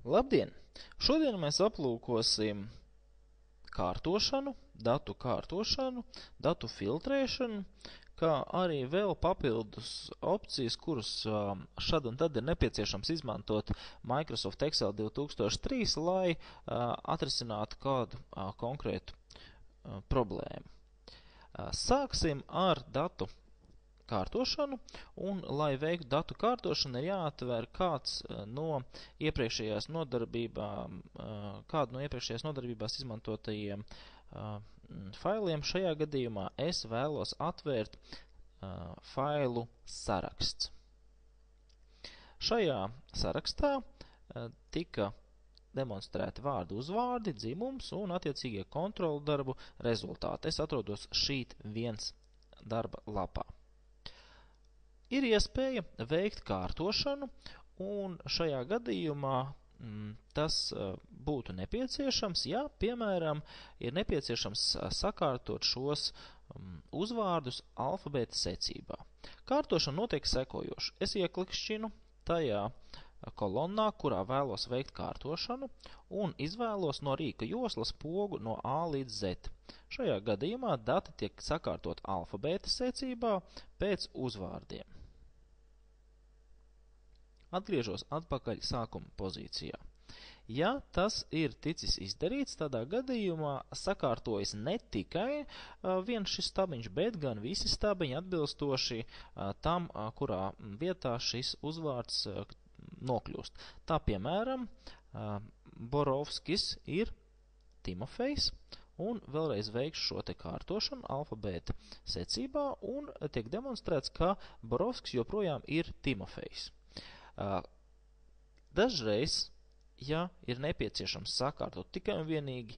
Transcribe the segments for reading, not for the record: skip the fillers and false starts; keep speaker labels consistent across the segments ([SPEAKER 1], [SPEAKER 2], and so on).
[SPEAKER 1] Labdien! Šodien mēs aplūkosim kārtošanu, datu filtrēšanu, kā arī vēl papildus opcijas, kuras šad un tad ir nepieciešams izmantot Microsoft Excel 2003, lai atrisinātu kādu konkrētu problēmu. Sāksim ar datu kārtošanu, un, lai veiktu datu kārtošanu, ir jāatver kādu no iepriekšējās nodarbībās izmantotajiem failiem. Šajā gadījumā es vēlos atvērt failu saraksts. Šajā sarakstā tika demonstrēti vārdu uzvārdi, dzimums un attiecīgie kontrolu darbu rezultāti. Es atrodos Sheet 1 darba lapā. Ir iespēja veikt kārtošanu, un šajā gadījumā tas būtu nepieciešams, ja, piemēram, ir nepieciešams sakārtot šos uzvārdus alfabēta secībā. Kārtošana notiek sekojoši. Es ieklikšķinu tajā kolonnā, kurā vēlos veikt kārtošanu, un izvēlos no rīka joslas pogu no A līdz Z. Šajā gadījumā dati tiek sakārtot alfabēta secībā pēc uzvārdiem. Atgriežos atpakaļ sākuma pozīcijā. Ja tas ir ticis izdarīts, tādā gadījumā sakārtojas ne tikai viens šis stabiņš, bet gan visi stabiņi atbilstoši tam, kurā vietā šis uzvārds nokļūst. Tā, piemēram, Borovskis ir Timofejs, un vēlreiz veikšu šo te kārtošanu alfabēta secībā, un tiek demonstrēts, ka Borovskis joprojām ir Timofejs. Dažreiz, ja ir nepieciešams sakārtot tikai un vienīgi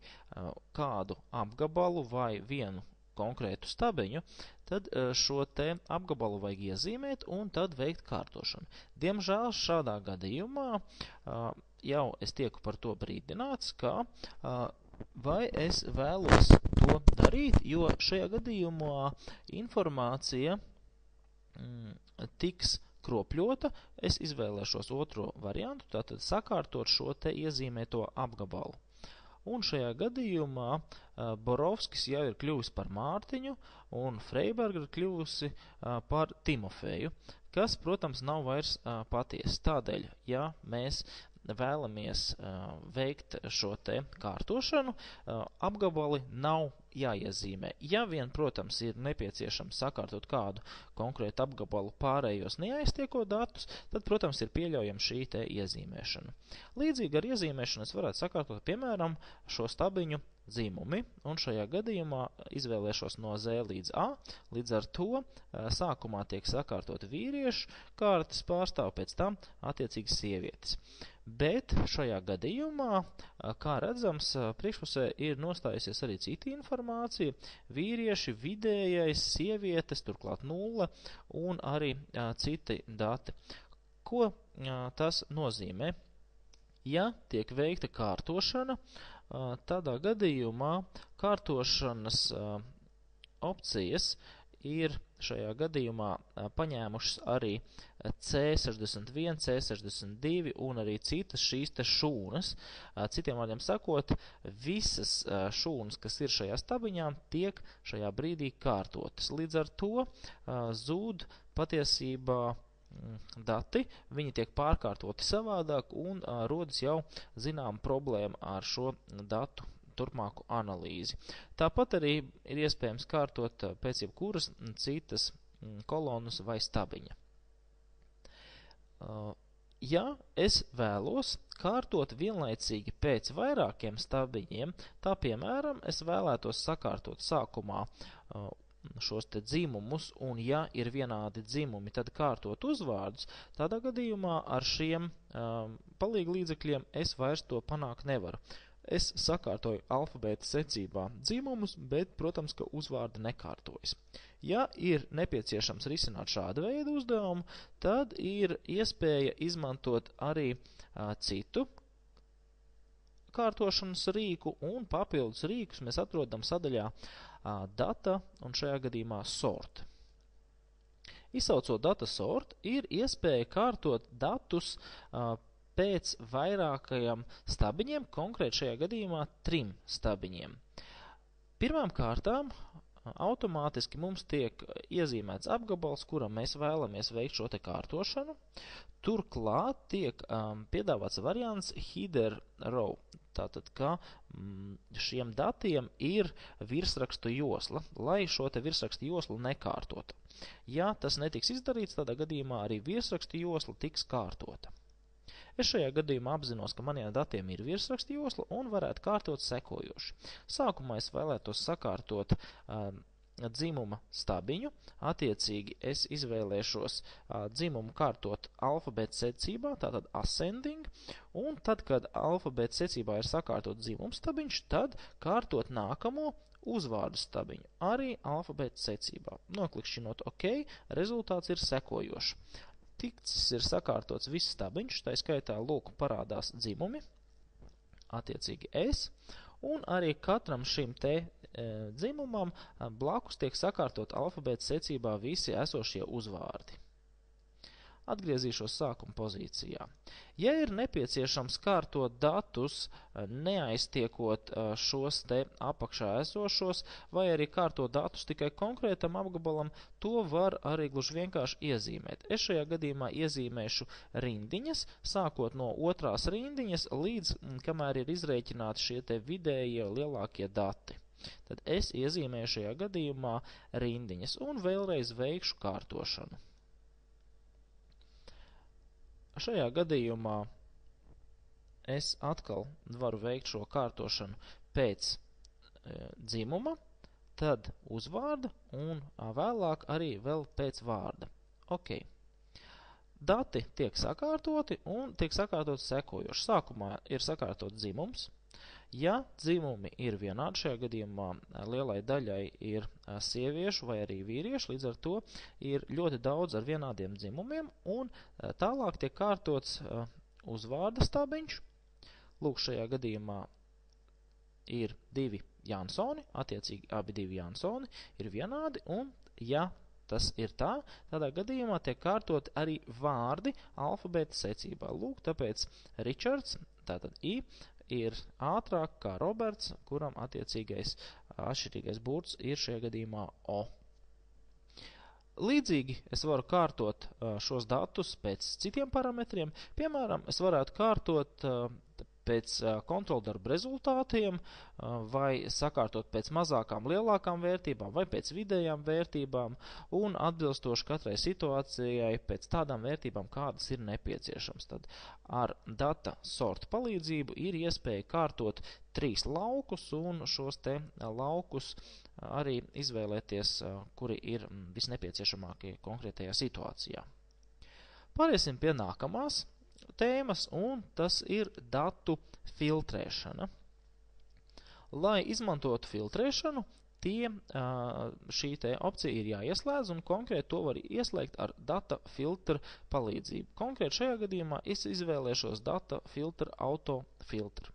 [SPEAKER 1] kādu apgabalu vai vienu konkrētu stabiņu, tad šo te apgabalu vajag iezīmēt un tad veikt kārtošanu. Diemžēl šādā gadījumā jau es tieku par to brīdināts, ka vai es vēlos to darīt, jo šajā gadījumā informācija tiks kropļota. Es izvēlēšos otro variantu, tātad sakārtot šo te iezīmēto apgabalu. Un šajā gadījumā Borovskis jau ir kļuvis par Mārtiņu, un Freiberga ir kļuvusi par Timofeju, kas, protams, nav vairs patiesi. Tādēļ, ja mēs vēlamies veikt šo te kārtošanu, apgabali nav jāiezīmē. Ja vien, protams, ir nepieciešams sakārtot kādu konkrētu apgabalu pārējos neaiztiekot datus, tad, protams, ir pieļaujama šī te iezīmēšana. Līdzīgi ar iezīmēšanu es varētu sakārtot, piemēram, šo stabiņu dzīmumi, un šajā gadījumā izvēlēšos no Z līdz A, līdz ar to sākumā tiek sakārtot vīriešu kārtas pārstāv, pēc tam attiecīgi sievietes. Bet šajā gadījumā, kā redzams, priekšpusē ir nostājusies arī cita informācija, vīrieši, vidējais, sievietes, turklāt 0 un arī citi dati. Ko tas nozīmē? Ja tiek veikta kārtošana, tādā gadījumā kārtošanas opcijas ir šajā gadījumā paņēmušas arī C61, C62 un arī citas šīs te šūnas. Citiem vārdiem sakot, visas šūnas, kas ir šajā stabiņā, tiek šajā brīdī kārtotas. Līdz ar to zūd patiesībā dati, viņi tiek pārkārtoti savādāk un rodas jau zinām problēma ar šo datu turpmāku analīzi. Tāpat arī ir iespējams kārtot pēc jebkuras citas kolonas vai stabiņa. Ja es vēlos kārtot vienlaicīgi pēc vairākiem stabiņiem, tā piemēram, es vēlētos sakārtot sākumā šos te dzimumus, un ja ir vienādi dzimumi, tad kārtot uzvārdus, tādā gadījumā ar šiem palīgu līdzekļiem es vairs to panākt nevaru. Es sakārtoju alfabēta secībā dzimumus, bet, protams, ka uzvārdi nekārtojas. Ja ir nepieciešams risināt šādu veidu uzdevumu, tad ir iespēja izmantot arī citu kārtošanas rīku, un papildus rīkus mēs atrodam sadaļā data, un šajā gadījumā sort. Izsaucot data sort, ir iespēja kārtot datus pēc vairākajiem stabiņiem, konkrēt šajā gadījumā 3 stabiņiem. Pirmām kārtām automātiski mums tiek iezīmēts apgabals, kuram mēs vēlamies veikt šo te kārtošanu. Turklāt tiek piedāvāts variants header row, tātad, ka šiem datiem ir virsrakstu josla, lai šo te virsrakstu joslu nekārtotu. Ja tas netiks izdarīts, tādā gadījumā arī virsrakstu josla tiks kārtota. Es šajā gadījumā apzinos, ka maniem datiem ir virsrakstu josla un varētu kārtot sekojoši. Sākumā es vēlētos sakārtot dzimuma stabiņu, attiecīgi es izvēlēšos dzimumu kārtot alfabēta secībā, tātad ascending, un tad, kad alfabēta secībā ir sakārtot dzimumu stabiņš, tad kārtot nākamo uzvārdu stabiņu, arī alfabēta secībā. Noklikšķinot OK, rezultāts ir sekojošs. Tiks ir sakārtots viss stabiņš, tā skaitā lūk parādās dzimumi, attiecīgi es, un arī katram šim te dzimumam blakus tiek sakārtot alfabēta secībā visi esošie uzvārdi. Atgriezīšos sākuma pozīcijā. Ja ir nepieciešams kārtot datus, neaiztiekot šos te apakšā esošos, vai arī kārtot datus tikai konkrētam apgabalam, to var arī gluži vienkārši iezīmēt. Es šajā gadījumā iezīmēšu rindiņas, sākot no otrās rindiņas, līdz kamēr ir izrēķināti šie te vidējie lielākie dati. Tad es iezīmēju šajā gadījumā rindiņas un vēlreiz veikšu kārtošanu. Šajā gadījumā es atkal varu veikt šo kārtošanu pēc dzimuma, tad uzvārda un vēlāk arī vēl pēc vārda. Ok. Dati tiek sakārtoti un tiek sakārtoti sekojoši. Sākumā ir sakārtot dzimums. Ja dzimumi ir vienādi, šajā gadījumā lielai daļai ir sieviešu vai arī vīriešu, līdz ar to ir ļoti daudz ar vienādiem dzimumiem, un tālāk tiek kārtots uzvārda stabiņš. Lūk, šajā gadījumā ir 2 Jansoni, attiecīgi abi 2 Jansoni ir vienādi, un ja tas ir tā, tādā gadījumā tiek kārtot arī vārdi alfabēta secībā. Lūk, tāpēc Ričards, tātad I, ir ātrāk kā Roberts, kuram attiecīgais atšķirīgais burts ir šajā gadījumā O. Līdzīgi es varu kārtot šos datus pēc citiem parametriem. Piemēram, es varētu kārtot pēc kontroldarba rezultātiem, vai sakārtot pēc mazākām, lielākām vērtībām, vai pēc vidējām vērtībām, un atbilstoši katrai situācijai pēc tādām vērtībām, kādas ir nepieciešams. Tad ar data sort palīdzību ir iespēja kārtot 3 laukus, un šos te laukus arī izvēlēties, kuri ir visnepieciešamākie konkrētajā situācijā. Pāriesim pie nākamās tēmas, un tas ir datu filtrēšana. Lai izmantotu filtrēšanu, šī te opcija ir jāieslēdz, un konkrēti to var ieslēgt ar data filtra palīdzību. Konkrēti šajā gadījumā es izvēlēšos data filtra autofiltru.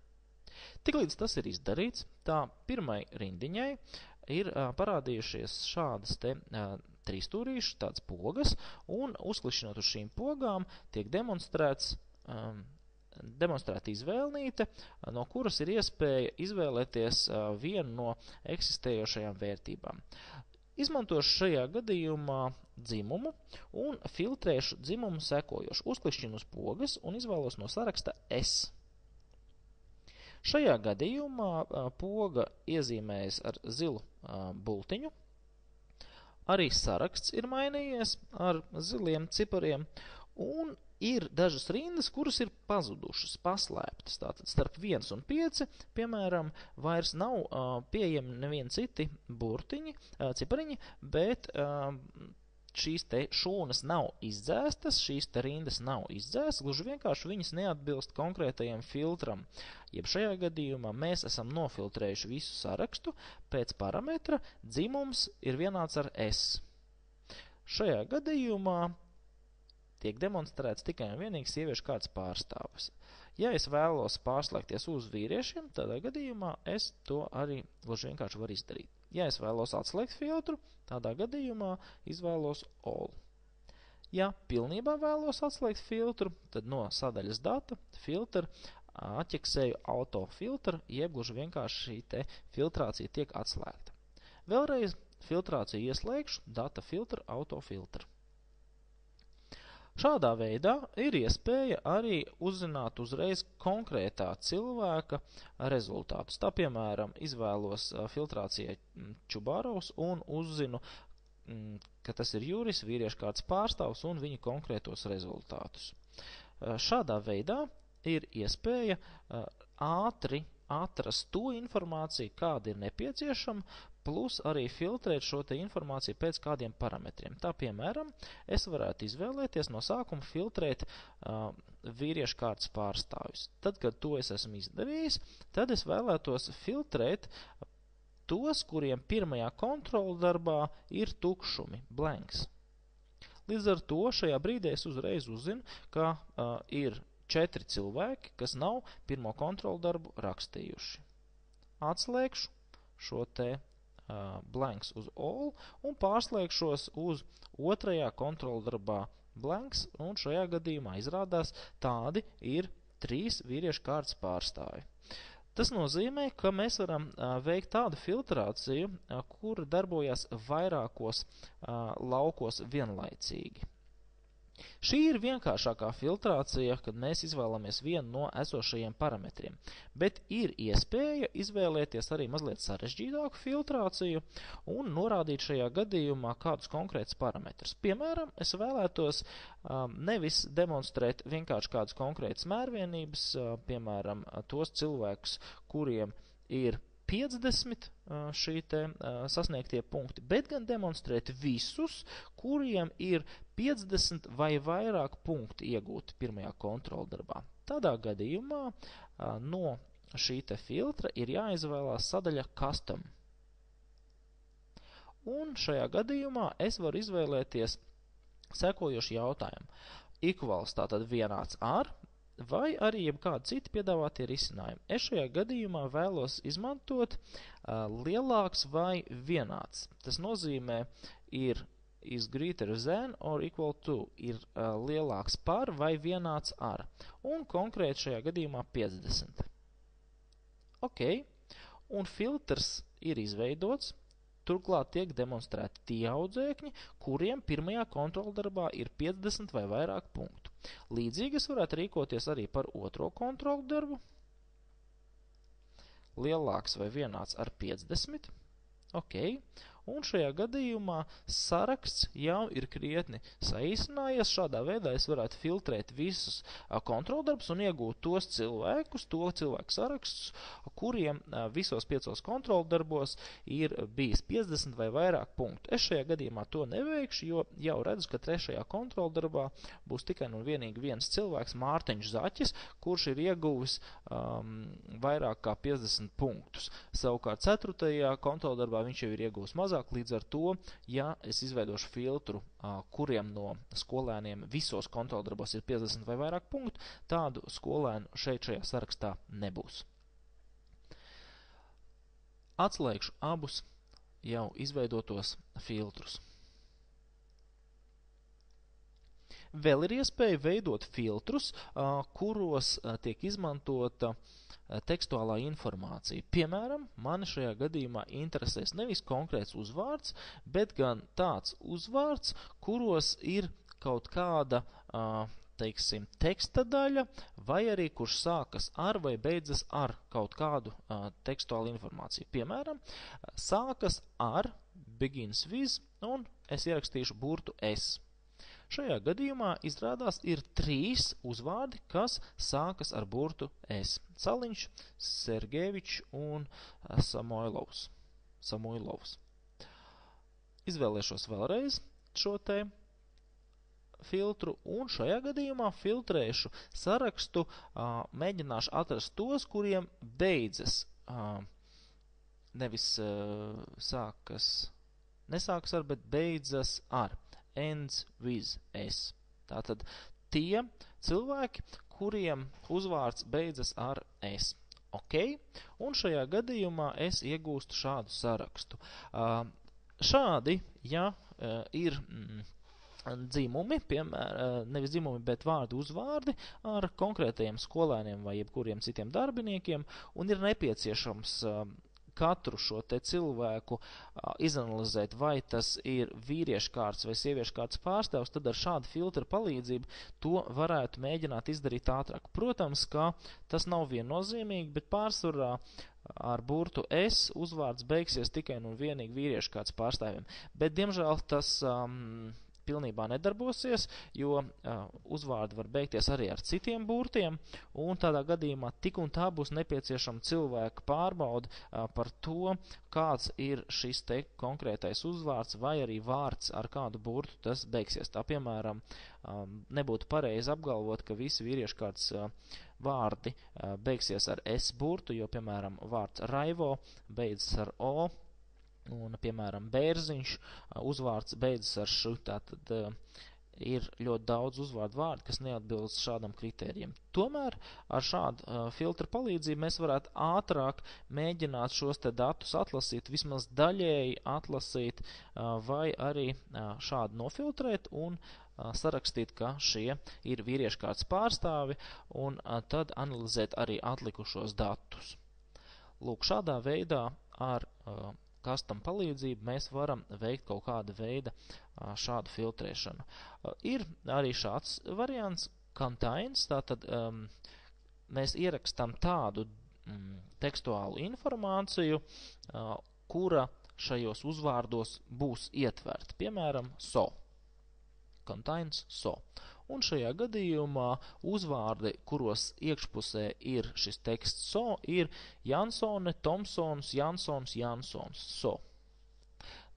[SPEAKER 1] Tiklīdz tas ir izdarīts, tā pirmai rindiņai ir parādījušies šādas te trīsstūrīšas, tāds pogas, un uzklišinot uz šīm pogām tiek demonstrēta izvēlnīte, no kuras ir iespēja izvēlēties vienu no eksistējošajām vērtībām. Izmantošu šajā gadījumā dzimumu un filtrēšu dzimumu sekojoši. Uzklišķinu uz pogas un izvēlos no saraksta S. Šajā gadījumā poga iezīmējas ar zilu bultiņu. Arī saraksts ir mainījies ar ziliem cipariem, un ir dažas rindas, kuras ir pazudušas, paslēptas. Tātad starp 1 un 5, piemēram, vairs nav pieejami nevieni citi burtiņi, cipariņi, bet šīs te šūnas nav izdzēstas, šīs te rindas nav izdzēstas, gluži vienkārši viņas neatbilst konkrētajam filtram. Jeb šajā gadījumā mēs esam nofiltrējuši visu sarakstu, pēc parametra dzimums ir vienāds ar S. Šajā gadījumā tiek demonstrēts tikai un vienīgi sieviešu kāds pārstāvis. Ja es vēlos pārslēgties uz vīriešiem, tādā gadījumā es to arī gluži vienkārši varu izdarīt. Ja es vēlos atslēgt filtru, tādā gadījumā izvēlos all. Ja pilnībā vēlos atslēgt filtru, tad no sadaļas data filtra atķeksēju autofiltru, jeb gluži vienkārši šī te filtrācija tiek atslēgta. Vēlreiz filtrāciju ieslēgšu data filtra autofiltru. Šādā veidā ir iespēja arī uzzināt uzreiz konkrētā cilvēka rezultātus. Tā, piemēram, izvēlos filtrācijai Čubārovs un uzzinu, ka tas ir Juris, vīriešu kārtas pārstāvs un viņa konkrētos rezultātus. Šādā veidā ir iespēja ātri atrast to informāciju, kāda ir nepieciešama, plus arī filtrēt šo te informāciju pēc kādiem parametriem. Tā, piemēram, es varētu izvēlēties no sākuma filtrēt vīriešu kārtas pārstāvjus. Tad, kad to es esmu izdarījis, tad es vēlētos filtrēt tos, kuriem pirmajā kontrola darbā ir tukšumi, blanks. Līdz ar to šajā brīdī es uzreiz uzzinu, ka ir 4 cilvēki, kas nav pirmo kontrola darbu rakstījuši. Atslēgšu šo te blanks uz all un pārslēgšos uz otrajā kontrola darbā blanks, un šajā gadījumā izrādās tādi ir 3 vīriešu kārtas pārstāvi. Tas nozīmē, ka mēs varam veikt tādu filtrāciju, kura darbojas vairākos laukos vienlaicīgi. Šī ir vienkāršākā filtrācija, kad mēs izvēlamies vienu no esošajiem parametriem, bet ir iespēja izvēlēties arī mazliet sarežģītāku filtrāciju un norādīt šajā gadījumā kādus konkrētus parametrus. Piemēram, es vēlētos nevis demonstrēt vienkārši kādus konkrētus mērvienības, piemēram, tos cilvēkus, kuriem ir 50 šī te sasniegtie punkti, bet gan demonstrēt visus, kuriem ir 50 vai vairāk punkti iegūti pirmajā kontrola darbā. Tādā gadījumā no šī te filtra ir jāizvēlās sadaļa Custom. Un šajā gadījumā es varu izvēlēties sekojošu jautājumu. Equals tātad vienāds ar, vai arī jebkādi citi piedāvātie risinājumi. Es šajā gadījumā vēlos izmantot lielāks vai vienāds. Tas nozīmē ir is greater than or equal to, ir lielāks par vai vienāds ar, un konkrēti šajā gadījumā 50. Ok, un filtrs ir izveidots, turklāt tiek demonstrēti tie audzēkņi, kuriem pirmajā kontrola darbā ir 50 vai vairāk punktu. Līdzīgi es varētu rīkoties arī par otro kontrolu darbu. Lielāks vai vienāds ar 50. Ok. Un šajā gadījumā saraksts jau ir krietni saīsinājies. Šādā veidā es varētu filtrēt visus kontroldarbus un iegūt tos cilvēkus, to cilvēku sarakstus, kuriem visos 5 kontroldarbos ir bijis 50 vai vairāk punktu. Es šajā gadījumā to neveikšu, jo jau redzu, ka 3. kontroldarbā būs tikai un vienīgi viens cilvēks, Mārtiņš Zaķis, kurš ir ieguvis vairāk kā 50 punktus. Savukārt 4. kontroldarbā viņš jau ir ieguvis mazāk. Līdz ar to, ja es izveidošu filtru, kuriem no skolēniem visos kontroldarbos ir 50 vai vairāk punktu, tādu skolēnu šajā sarakstā nebūs. Atslēgšu abus jau izveidotos filtrus. Vēl ir iespēja veidot filtrus, kuros tiek izmantota tekstuālā informācija. Piemēram, mani šajā gadījumā interesēs nevis konkrēts uzvārds, bet gan tāds uzvārds, kuros ir kaut kāda, teiksim, teksta daļa, vai arī kurš sākas ar vai beidzas ar kaut kādu tekstuālu informāciju. Piemēram, sākas ar, begins with, un es ierakstīšu burtu S. Šajā gadījumā izrādās ir 3 uzvārdi, kas sākas ar burtu S. Caliņš, Sergevičs un Samoilovs. Izvēlēšos vēlreiz šo te filtru, un šajā gadījumā filtrēšu sarakstu, mēģināšu atrast tos, kuriem beidzas, nevis nesākas ar, bet beidzas ar. Ends with S. Tātad tie cilvēki, kuriem uzvārds beidzas ar S. Ok, un šajā gadījumā es iegūstu šādu sarakstu. Šādi, ja ir dzīmumi, nevis dzīmumi, bet vārdi uzvārdi ar konkrētajiem skolēniem vai jebkuriem citiem darbiniekiem, un ir nepieciešams katru šo te cilvēku izanalizēt, vai tas ir vīriešu kārtas vai sieviešu kārtas pārstāvs, tad ar šādu filtru palīdzību to varētu mēģināt izdarīt ātrāk. Protams, ka tas nav viennozīmīgi, bet pārsvarā ar burtu S uzvārds beigsies tikai un vienīgi vīriešu kārtas pārstāvjiem. Bet, diemžēl, tas pilnībā nedarbosies, jo uzvārdi var beigties arī ar citiem burtiem, un tādā gadījumā tik un tā būs nepieciešama cilvēka pārbauda par to, kāds ir šis te konkrētais uzvārds vai arī vārds, ar kādu burtu tas beigsies. Tā, piemēram, nebūtu pareizi apgalvot, ka visi vīriešu kārtas vārdi beigsies ar S burtu, jo, piemēram, vārds Raivo beidzas ar O, un, piemēram, Bērziņš uzvārds beidzas ar š, tātad ir ļoti daudz uzvārdu vārdu, kas neatbilst šādam kritērijam. Tomēr ar šādu filtru palīdzību mēs varētu ātrāk mēģināt šos te datus atlasīt, vismaz daļēji atlasīt, vai arī šādi nofiltrēt un sarakstīt, ka šie ir vīriešu kārtas pārstāvi, un tad analizēt arī atlikušos datus. Lūk, šādā veidā ar custom palīdzību mēs varam veikt kaut kāda veida šādu filtrēšanu. Ir arī šāds variants, contains, tātad mēs ierakstam tādu tekstuālu informāciju, kura šajos uzvārdos būs ietverta. Piemēram, so. Contains so. Un šajā gadījumā uzvārdi, kuros iekšpusē ir šis teksts so, ir Jansone, Tomsons, Jansons, Jansons, so.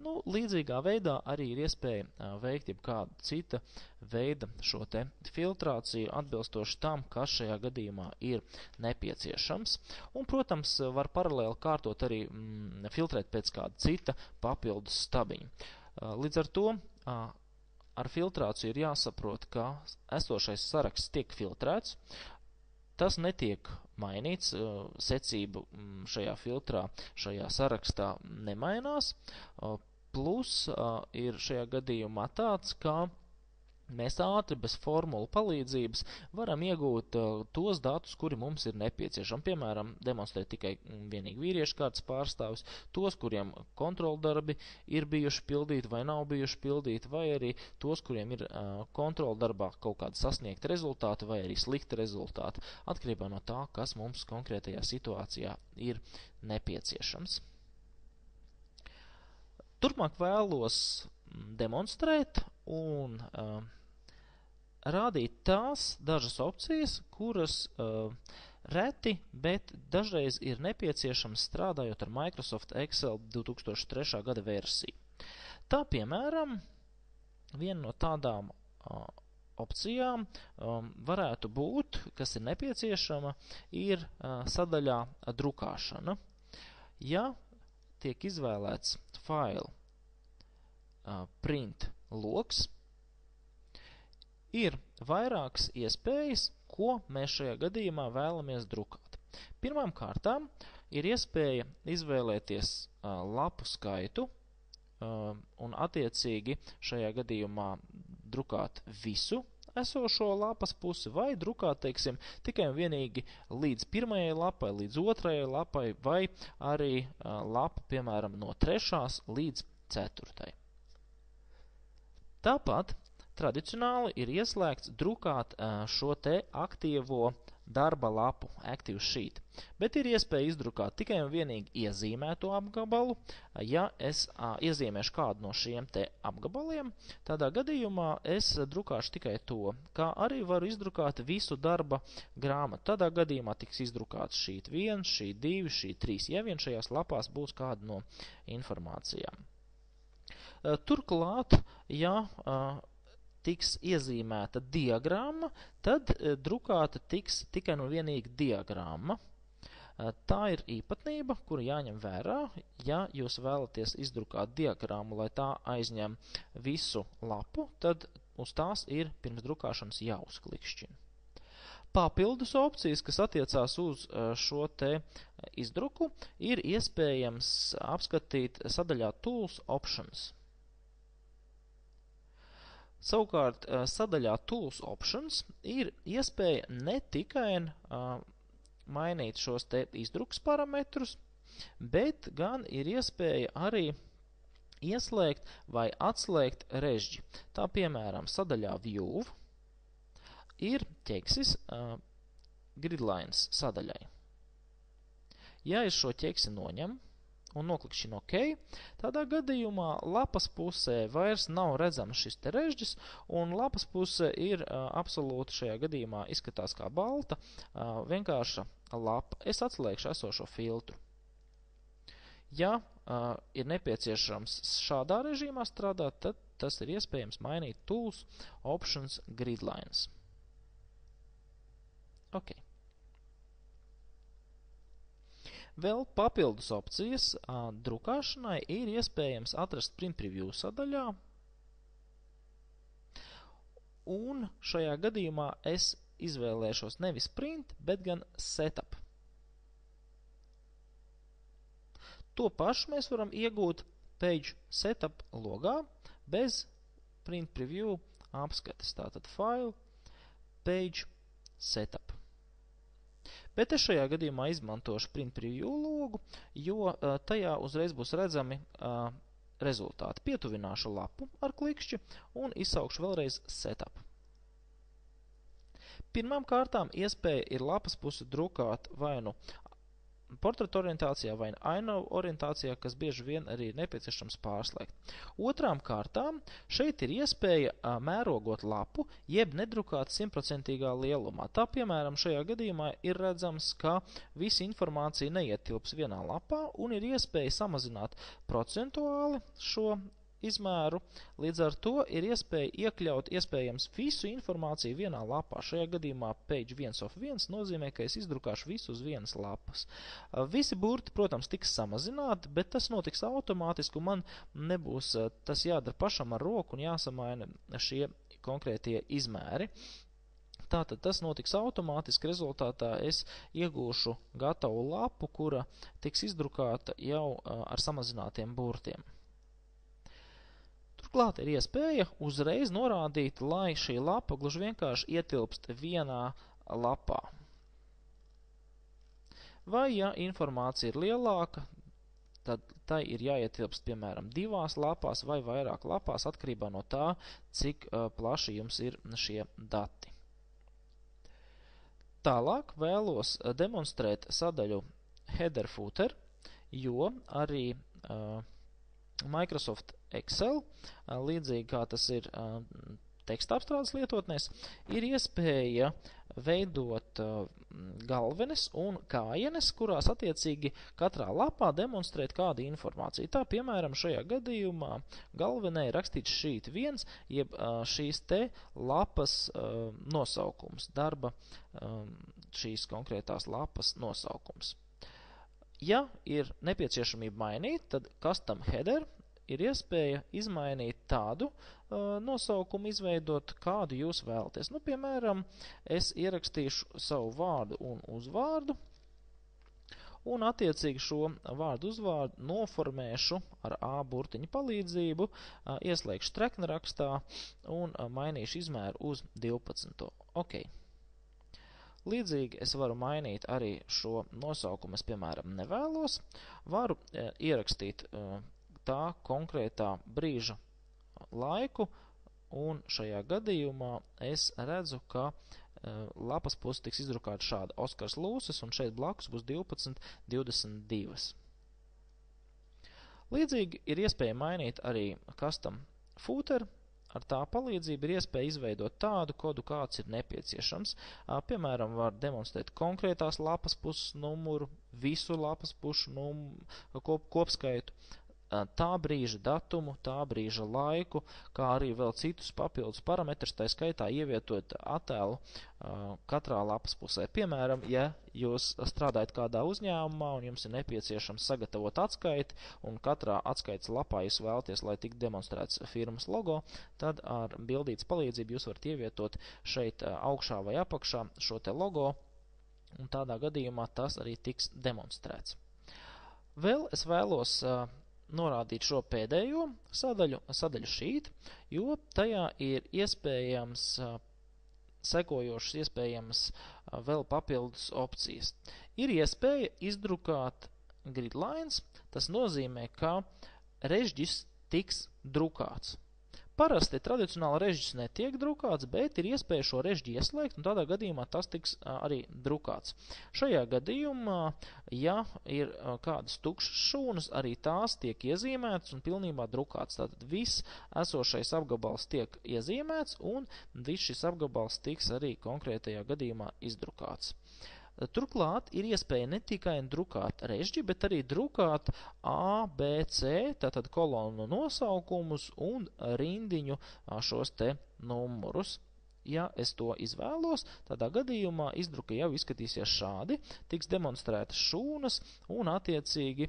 [SPEAKER 1] Nu, līdzīgā veidā arī ir iespēja veikt jebkādu cita veida šo te filtrāciju atbilstoši tam, kas šajā gadījumā ir nepieciešams. Un, protams, var paralēli kārtot arī filtrēt pēc kāda cita papildus stabiņa. Līdz ar to ar filtrāciju ir jāsaprot, ka esošais saraksts tiek filtrēts, tas netiek mainīts, secību šajā filtrā, šajā sarakstā nemainās, plus ir šajā gadījumā tāds, ka mēs ātri bez formulu palīdzības varam iegūt tos datus, kuri mums ir nepieciešami. Piemēram, demonstrēt tikai vienīgi vīriešu kārtas pārstāvis, tos, kuriem kontroldarbi ir bijuši pildīti vai nav bijuši pildīti, vai arī tos, kuriem ir kontroldarbā kaut kāda sasniegta rezultāta vai arī slikta rezultāta, atkarībā no tā, kas mums konkrētajā situācijā ir nepieciešams. Turpmāk vēlos demonstrēt un rādīt tās dažas opcijas, kuras reti, bet dažreiz ir nepieciešams strādājot ar Microsoft Excel 2003. gada versiju. Tā, piemēram, viena no tādām opcijām varētu būt, kas ir nepieciešama, ir sadaļā drukāšana. Ja tiek izvēlēts file print loks, ir vairākas iespējas, ko mēs šajā gadījumā vēlamies drukāt. Pirmām kārtām ir iespēja izvēlēties lapu skaitu un attiecīgi šajā gadījumā drukāt visu esošo lapas pusi vai drukāt, teiksim, tikai un vienīgi līdz pirmajai lapai, līdz otrajai lapai vai arī lapa, piemēram, no 3. līdz 4. Tāpat tradicionāli ir ieslēgts drukāt šo te aktīvo darba lapu, Active Sheet, bet ir iespēja izdrukāt tikai un vienīgi iezīmēto apgabalu. Ja es iezīmēšu kādu no šiem te apgabaliem, tādā gadījumā es drukāšu tikai to, kā arī varu izdrukāt visu darba grāmatu. Tādā gadījumā tiks izdrukāts šīt 1, šīt 2, šīt 3, ja vien šajās lapās būs kāda no informācijām. Turklāt, ja tiks iezīmēta diagramma, tad drukāta tiks tikai un vienīgi diagramma. Tā ir īpatnība, kuru jāņem vērā, ja jūs vēlaties izdrukāt diagrammu, lai tā aizņem visu lapu, tad uz tās ir pirms drukāšanas jāuzklikšķina. Papildus opcijas, kas attiecās uz šo te izdruku, ir iespējams apskatīt sadaļā Tools Options. Savukārt sadaļā Tools Options ir iespēja ne tikai mainīt šos te izdrukas parametrus, bet gan ir iespēja arī ieslēgt vai atslēgt režģi. Tā piemēram sadaļā View ir ķeksis Gridlines sadaļai. Ja es šo ķeksi noņemu un noklikšķinu OK, tādā gadījumā lapas pusē vairs nav redzams šis te režģis, un lapas puse ir absolūti šajā gadījumā izskatās kā balta, vienkārša lapa. Es atslēgšu esošo filtru. Ja ir nepieciešams šādā režīmā strādāt, tad tas ir iespējams mainīt Tools Options Gridlines. OK. Vēl papildus opcijas drukāšanai ir iespējams atrast Print Preview sadaļā, un šajā gadījumā es izvēlēšos nevis Print, bet gan Setup. To pašu mēs varam iegūt Page Setup logā bez Print Preview apskates. Tātad File, Page Setup. Bet es šajā gadījumā izmantošu Print Preview logu, jo tajā uzreiz būs redzami rezultāti. Pietuvināšu lapu ar klikšķi un izsaukšu vēlreiz Setup. Pirmām kārtām iespēja ir lapas pusi drukāt vai nu portreta orientācijā vai ainavu orientācijā, kas bieži vien arī ir nepieciešams pārslēgt. Otrām kārtām šeit ir iespēja mērogot lapu, jeb nedrukāt 100% lielumā. Tā, piemēram, šajā gadījumā ir redzams, ka visa informācija neietilps vienā lapā un ir iespēja samazināt procentuāli šo izmēru, līdz ar to ir iespēja iekļaut iespējams visu informāciju vienā lapā. Šajā gadījumā page 1 of 1 nozīmē, ka es izdrukāšu visu uz vienas lapas. Visi burti, protams, tiks samazināti, bet tas notiks automātiski un man nebūs tas jādara pašam ar roku un jāsamaina šie konkrētie izmēri. Tātad tas notiks automātiski, rezultātā es iegūšu gatavu lapu, kura tiks izdrukāta jau ar samazinātiem burtiem. Turklāt ir iespēja uzreiz norādīt, lai šī lapa gluži vienkārši ietilpst vienā lapā. Vai, ja informācija ir lielāka, tad tai ir jāietilpst, piemēram, 2 lapās vai vairāk lapās, atkarībā no tā, cik plaši jums ir šie dati. Tālāk vēlos demonstrēt sadaļu Header Footer, jo arī Microsoft Excel, līdzīgi kā tas ir teksta apstrādes lietotnēs, ir iespēja veidot galvenes un kājenes, kurās attiecīgi katrā lapā demonstrēt kādu informāciju. Tā, piemēram, šajā gadījumā galvenē ir rakstīts sheet 1, jeb šīs te lapas nosaukums, darba šīs konkrētās lapas nosaukums. Ja ir nepieciešamība mainīt, tad Custom Header ir iespēja izmainīt tādu nosaukumu, izveidot, kādu jūs vēlaties. Nu, piemēram, es ierakstīšu savu vārdu un uzvārdu, un attiecīgi šo vārdu uzvārdu noformēšu ar A burtiņa palīdzību, ieslēgšu treknerakstā un mainīšu izmēru uz 12. OK. Līdzīgi es varu mainīt arī šo nosaukumu, es, piemēram, nevēlos. Varu ierakstīt tā konkrētā brīža laiku, un šajā gadījumā es redzu, ka lapas puse tiks izdrukāta šāda Oskars Lūsis, un šeit blakus būs 12.22. Līdzīgi ir iespēja mainīt arī Custom Footer. Ar tā palīdzību ir iespēja izveidot tādu kodu, kāds ir nepieciešams. Piemēram, var demonstrēt konkrētās lapas puses numuru, visu lapas pušu kopskaitu, tā brīža datumu, tā brīža laiku, kā arī vēl citus papildus parametrus, tā skaitā ievietot attēlu katrā lapas pusē. Piemēram, ja jūs strādājat kādā uzņēmumā un jums ir nepieciešams sagatavot atskaiti, un katrā atskaites lapā jūs vēlaties, lai tik demonstrēts firmas logo, tad ar bildītes palīdzību jūs varat ievietot šeit augšā vai apakšā šo te logo, un tādā gadījumā tas arī tiks demonstrēts. Vēl es vēlos norādīt šo pēdējo sadaļu sheet, jo tajā ir iespējams sekojošas iespējamas vēl papildus opcijas. Ir iespēja izdrukāt gridlines, tas nozīmē, ka režģis tiks drukāts. Parasti tradicionāli režģis netiek drukāts, bet ir iespēja šo režģi ieslēgt, un tādā gadījumā tas tiks arī drukāts. Šajā gadījumā, ja ir kādas tukšas šūnas, arī tās tiek iezīmētas un pilnībā drukāts. Tātad viss esošais apgabals tiek iezīmēts, un viss šis apgabals tiks arī konkrētajā gadījumā izdrukāts. Turklāt ir iespēja ne tikai drukāt režģi, bet arī drukāt A, B, C, tātad kolonu nosaukumus un rindiņu šos te numurus. Ja es to izvēlos, tādā gadījumā izdruka jau izskatīsies šādi, tiks demonstrētas šūnas un attiecīgi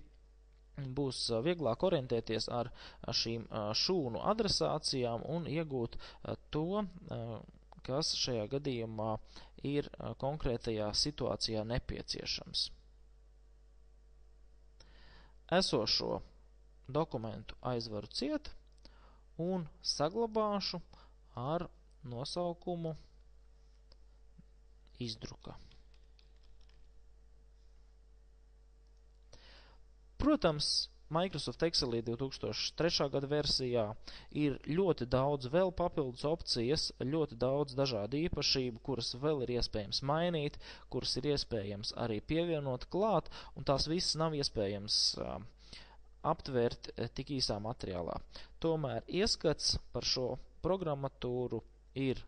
[SPEAKER 1] būs vieglāk orientēties ar šīm šūnu adresācijām un iegūt to, kas šajā gadījumā ir konkrētajā situācijā nepieciešams. Esošo dokumentu aizvaru ciet un saglabāšu ar nosaukumu izdruka. Protams, Microsoft Excelī 2003. gada versijā ir ļoti daudz vēl papildus opcijas, ļoti daudz dažādu īpašību, kuras vēl ir iespējams mainīt, kuras ir iespējams arī pievienot klāt, un tās visas nav iespējams aptvērt tik īsā materiālā. Tomēr ieskats par šo programmatūru ir,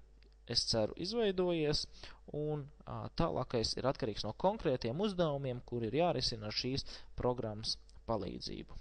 [SPEAKER 1] es ceru, izveidojies, un tālākais ir atkarīgs no konkrētiem uzdevumiem, kur ir jārisina šīs programmas palīdzību.